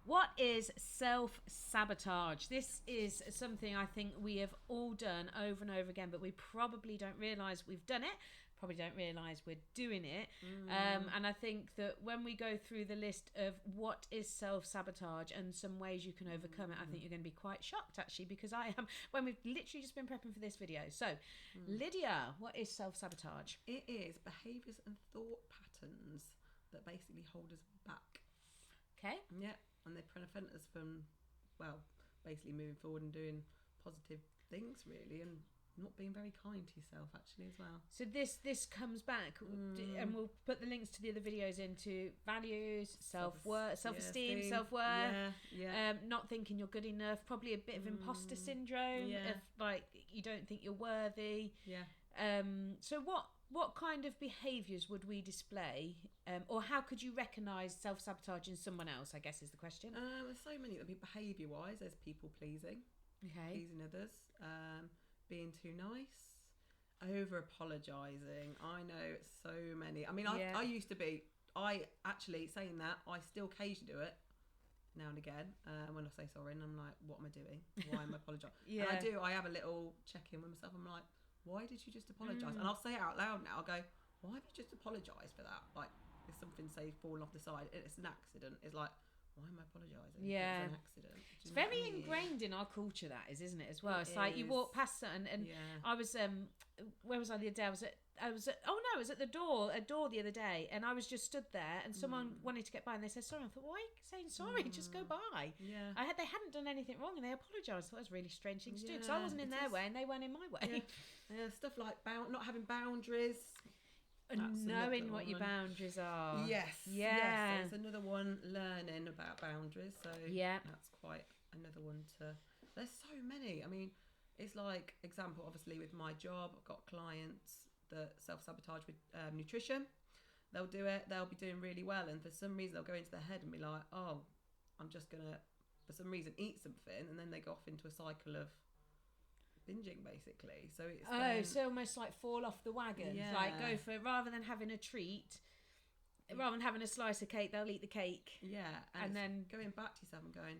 What is self-sabotage? This is something I think we have all done over and over again, but we probably don't realise we've done it. Probably don't realise we're doing it. And I think that when we go through the list of what is self-sabotage and some ways you can overcome it, I think you're going to be quite shocked, actually, because I am, when we've literally just been prepping for this video. So, Lydia, what is self-sabotage? It is behaviours and thought patterns that basically hold us back. Okay. Yeah, and they prevent us from, well, basically moving forward and doing positive things, really, and not being very kind to yourself, actually, as well. So this comes back, and we'll put the links to the other videos into values, self-worth, self-esteem, self-worth, not thinking you're good enough, probably a bit of imposter syndrome, of like you don't think you're worthy. Yeah. So what kind of behaviours would we display, or how could you recognise self-sabotage in someone else, I guess is the question. There's so many. Behaviour-wise, there's people-pleasing, pleasing others, being too nice, over-apologising. I know it's so many. I mean, I used to be, I actually, saying that, I still occasionally do it now and again, when I say sorry and I'm like, what am I doing? Why am I apologising? And I have a little check-in with myself. I'm like, why did you just apologise? And I'll say it out loud now. I'll go, why have you just apologised for that? Like, if something, say, falling off the side, it's an accident. It's like, why am I apologising? Yeah. It's an accident. It's very ingrained in our culture, that is, isn't it, as well? It's like you walk past something, and I was, where was I the other day? I was at a door the other day, and I was just stood there, and someone wanted to get by, and they said sorry. I thought, why are you saying sorry? Just go by. Yeah. They hadn't done anything wrong, and they apologised. I thought that was a really strange thing to do, because I wasn't in their way, and they weren't in my way. Stuff like not having boundaries. And knowing what your boundaries are. Yes. There's another one, learning about boundaries. So that's quite another one to. There's so many. I mean, it's like, example, obviously with my job, I've got clients that self-sabotage with nutrition. They'll do it. They'll be doing really well, and for some reason they'll go into their head and be like, "Oh, I'm just gonna," for some reason, eat something, and then they go off into a cycle of binging, basically. So it's so almost like fall off the wagon. Like go for, rather than having a treat, rather than having a slice of cake, they'll eat the cake. And then going back to yourself and going,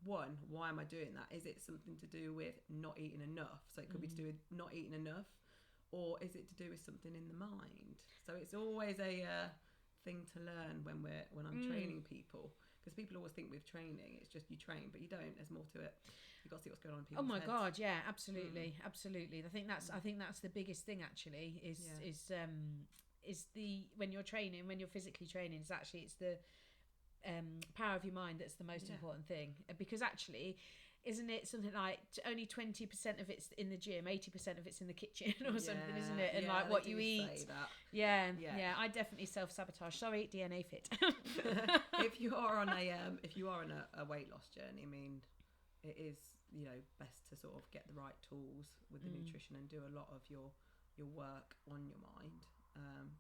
one, why am I doing that? Is it something to do with not eating enough? So it could be to do with not eating enough, or is it to do with something in the mind? So it's always a thing to learn when I'm training people. Because people always think with training, it's just you train, but you don't. There's more to it. You've got to see what's going on in people's heads. God, yeah, absolutely. I think that's the biggest thing, actually, is the, when you're training, when you're physically training, it's the power of your mind that's the most important thing. Because actually, isn't it something like only 20% of it's in the gym, 80% of it's in the kitchen or something, isn't it? And like what you eat. Yeah, I definitely self-sabotage. Sorry, DNA fit. If you are on a weight loss journey, I mean, it is, best to sort of get the right tools with the nutrition and do a lot of your work on your mind.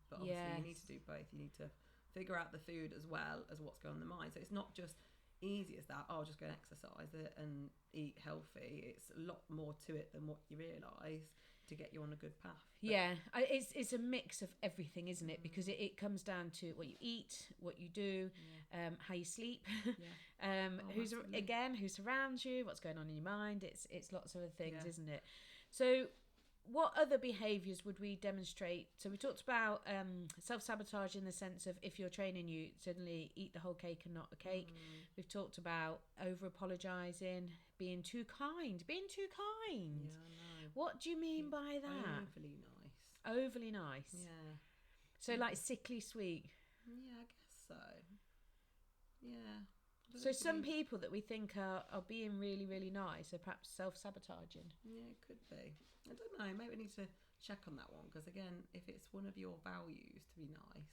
But obviously you need to do both. You need to figure out the food as well as what's going on in the mind. So it's not just easy as that, just go and exercise it and eat healthy. It's a lot more to it than what you realise to get you on a good path. It's a mix of everything, isn't it? Because it comes down to what you eat, what you do, how you sleep, who surrounds you, what's going on in your mind. It's lots of other things, isn't it? So what other behaviours would we demonstrate? So we talked about self-sabotage in the sense of, if you're training, you suddenly eat the whole cake and not a cake. We've talked about over-apologising, being too kind. Yeah, I know. What do you mean by that? Overly nice. Yeah. So like sickly sweet. Yeah, I guess so. Yeah. So some people that we think are being really, really nice are perhaps self-sabotaging. Yeah, it could be. I don't know. Maybe we need to check on that one, because again, if it's one of your values to be nice,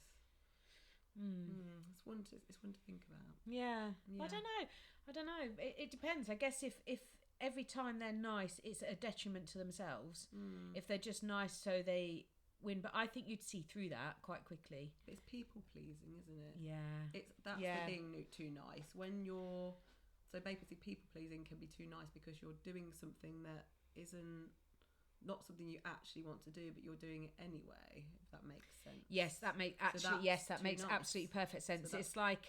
it's one to think about. Yeah. I don't know. It depends. I guess if every time they're nice, it's a detriment to themselves. If they're just nice so they win, but I think you'd see through that quite quickly. It's people pleasing, isn't it? Yeah. That's the being too nice. So basically people pleasing can be too nice because you're doing something that isn't not something you actually want to do, but you're doing it anyway, if that makes sense. Yes, that makes absolutely perfect sense. So it's like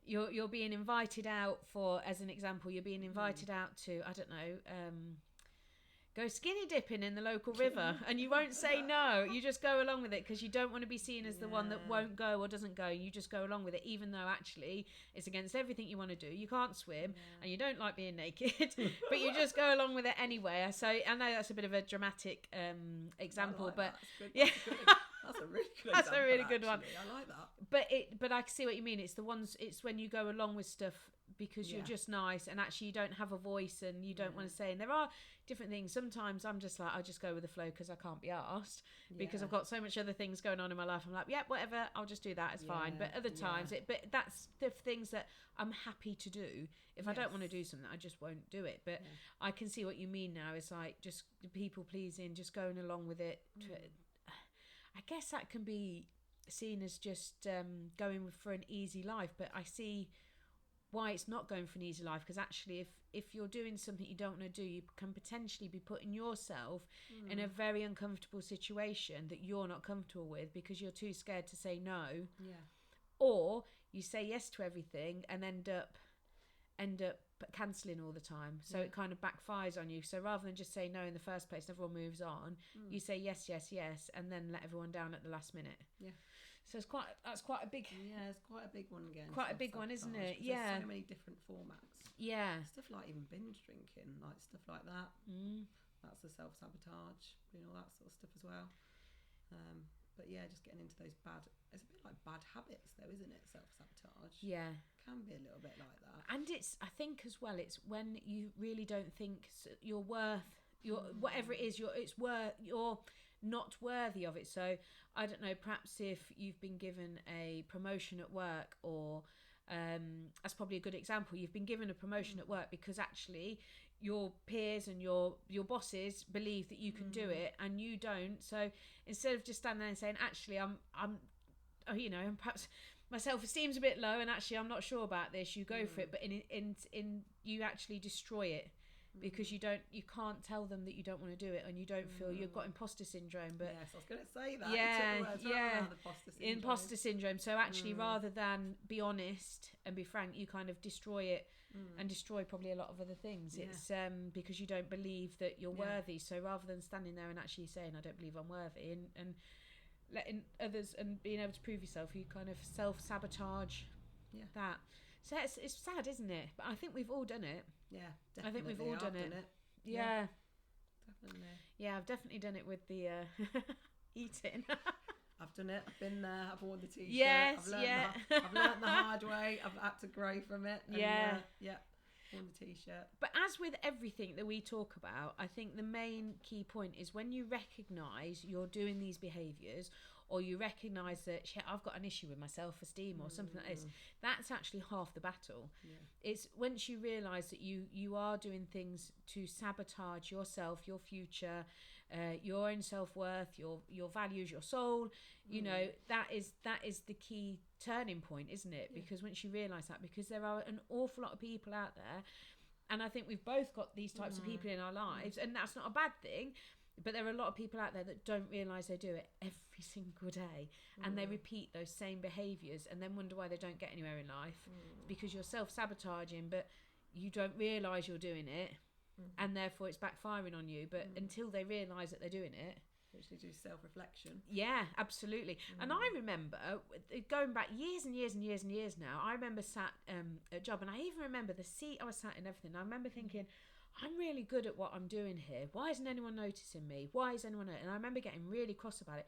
you're being invited out for, as an example, you're being invited out to, I don't know, go skinny dipping in the local river, and you won't say no. You just go along with it because you don't want to be seen as the one that won't go or doesn't go. You just go along with it, even though actually it's against everything you want to do. You can't swim and you don't like being naked, but you just go along with it anyway. So I know that's a bit of a dramatic example, but that's a really good that's a really good one. I like that. But I can see what you mean. It's the ones. It's when you go along with stuff because you're just nice, and actually you don't have a voice and you don't want to say. And there are different things. Sometimes I'm just like, I just go with the flow because I can't be asked because I've got so much other things going on in my life. I'm like, whatever, I'll just do that. It's fine. But other times, but that's the things that I'm happy to do. If I don't want to do something, I just won't do it. But I can see what you mean now. It's like just people pleasing, just going along with it. I guess that can be seen as just going for an easy life, but I see why it's not going for an easy life, because actually if you're doing something you don't want to do, you can potentially be putting yourself in a very uncomfortable situation that you're not comfortable with because you're too scared to say no. Or you say yes to everything and end up cancelling all the time, so it kind of backfires on you. So rather than just say no in the first place, everyone moves on, you say yes, and then let everyone down at the last minute. So that's quite a big. Yeah, it's quite a big one again. Quite a big one, isn't it? Yeah. There's so many different formats. Yeah. Stuff like even binge drinking, like stuff like that. That's the self-sabotage, all that sort of stuff as well. But yeah, just getting into those it's a bit like bad habits though, isn't it? Self-sabotage. Yeah. Can be a little bit like that. And I think as well, it's when you really don't think you're worth, whatever it is, you're not worthy of it. So I don't know, perhaps if you've been given a promotion at work, or that's probably a good example. You've been given a promotion at work because actually your peers and your bosses believe that you can do it and you don't. So instead of just standing there and saying, actually I'm perhaps my self-esteem's a bit low and actually I'm not sure about this, you go for it, but in you actually destroy it. Because you can't tell them that you don't want to do it, and you don't feel you've got imposter syndrome. But yes, I was going to say that. Imposter syndrome. So actually, rather than be honest and be frank, you kind of destroy it and destroy probably a lot of other things. It's because you don't believe that you're worthy. So rather than standing there and actually saying I don't believe I'm worthy, and letting others and being able to prove yourself, you kind of self-sabotage that. So it's sad, isn't it? But I think we've all done it. Yeah, definitely. I think we've all done it. Yeah. Definitely. Yeah, I've definitely done it with the eating. I've done it. I've been there. I've worn the t-shirt. Yes, I've learned the hard way. I've had to grow from it. And, worn the t-shirt. But as with everything that we talk about, I think the main key point is when you recognise you're doing these behaviours, or you recognise that I've got an issue with my self-esteem or something like this, that's actually half the battle. It's once you realise that you are doing things to sabotage yourself, your future, your own self-worth, your values, your soul, that is the key turning point, isn't it? Because once you realise that, because there are an awful lot of people out there, and I think we've both got these types of people in our lives, and that's not a bad thing. But there are a lot of people out there that don't realise they do it every single day, and they repeat those same behaviours and then wonder why they don't get anywhere in life, because you're self-sabotaging, but you don't realise you're doing it, and therefore it's backfiring on you. But until they realise that they're doing it, actually do self-reflection. Yeah, absolutely. And I remember going back years and years and years and years now, I remember sat at a job, and I even remember the seat I was sat in, everything. I remember thinking, I'm really good at what I'm doing here. Why isn't anyone noticing me? Why is anyone? And I remember getting really cross about it.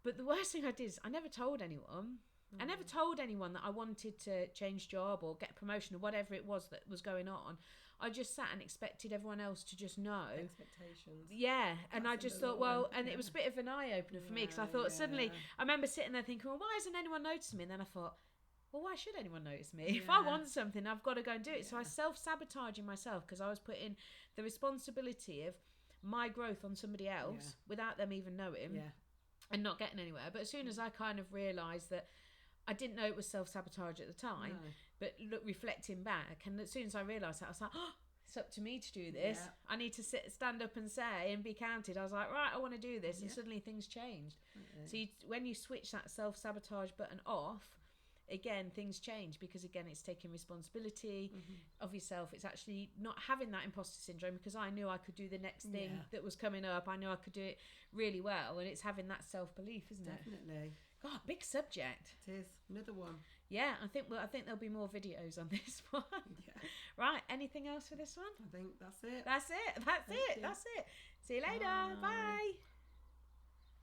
But the worst thing I did is I never told anyone. I never told anyone that I wanted to change job or get a promotion or whatever it was that was going on. I just sat and expected everyone else to just know. Expectations. Yeah. And I just thought, it was a bit of an eye-opener for me, because I thought suddenly, I remember sitting there thinking, well, why isn't anyone noticing me? And then I thought, well, why should anyone notice me? If I want something, I've got to go and do it. So I self-sabotaging myself, because I was putting the responsibility of my growth on somebody else without them even knowing and not getting anywhere. But as soon as I kind of realised that I didn't know it was self-sabotage at the time, but reflecting back, and as soon as I realised that, I was like, oh, it's up to me to do this. I need to stand up and say and be counted. I was like, right, I want to do this. And suddenly things changed. So when you switch that self-sabotage button off, again, things change, because again, it's taking responsibility of yourself. It's actually not having that imposter syndrome, because I knew I could do the next thing that was coming up. I knew I could do it really well. And it's having that self-belief, isn't it? Definitely. God, big subject. It is. Another one. Yeah, I think there'll be more videos on this one. Yeah. Right, anything else for this one? I think that's it. That's it. See you later. Bye.